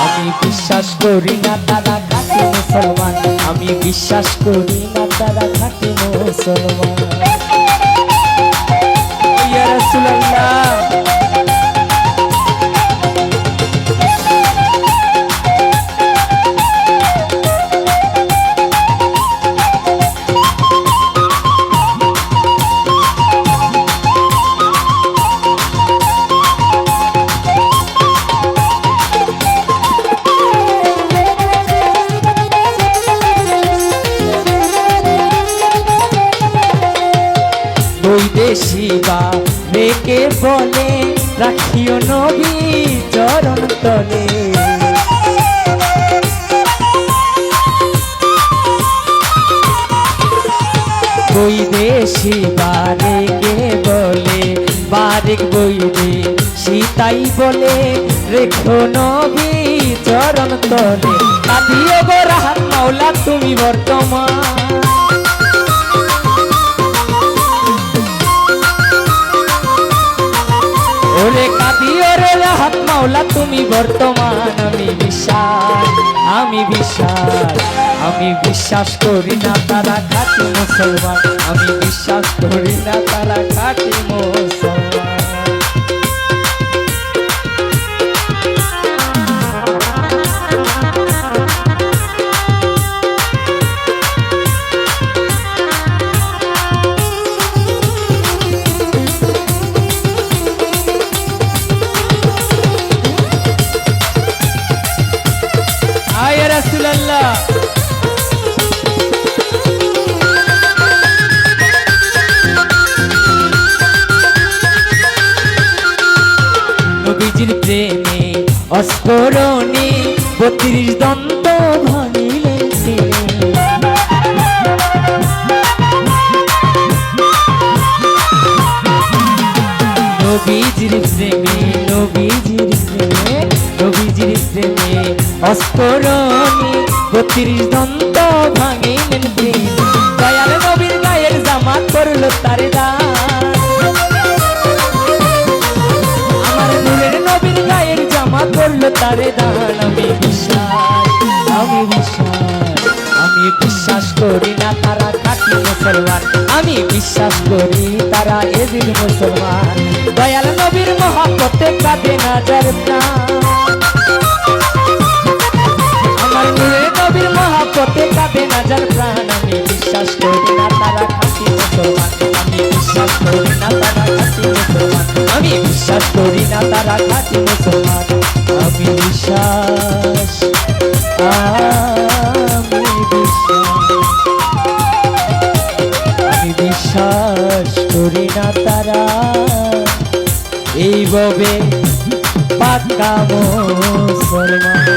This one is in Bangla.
আমি বিশ্বাস করি না তারা খাঁটি মুসলমান, আমি বিশ্বাস করি না তারা খাঁটি মুসলমান। ইয়া রাসূলুল্লাহ বৈদেশী বা রেকে বলে রাখিও নবী চরণ তলে। বৈদেশী বা রেকে বলে বারেক বৈদেশী তাই বলে রেখো নবী চরণ তলে। কাঁদিও গো রাহাত মাওলা তুমি বর্তমান, ওরে কাঁদিও রে রাহাত মাওলা তুমি বর্তমান। আমি বিশ্বাস করি না তারা খাঁটি মুসলমান, আমি বিশ্বাস করি না তারা খাঁটি মুসলমান। ইয়া রাসূলুল্লাহ নবীজির প্রেমে অস্ফোরণে ৩২ দন্ত ভাঙিলেন নবীজির প্রেমে অস্ফোরণে ৩২ দন্ত ভাঙিলেন প্রেম। দয়াল নবীর গায়ের জামা করলো তারে দান, আমার নূরের নবীর গায়ের জামা করলো তারে দান। আমি বিশ্বাস করি না তারা খাঁটি মুসলমান, আমি বিশ্বাস করি তারা এজিদ মুসলমান। দয়াল নবীর মহব্বতে কাঁদে না যার প্রাণ, আমার নূরের নবীর মহব্বতে কাঁদে না যার প্রাণ। আমি বিশ্বাস করি না তারা খাঁটি মুসলমান, আমি বিশ্বাস করি না তারা খাঁটি মুসলমান, আমি বিশ্বাস করি না তারা খাঁটি মুসলমান। আমি বিশ্বাস করি না তারা এইভাবে পাক্কা মুসলমান।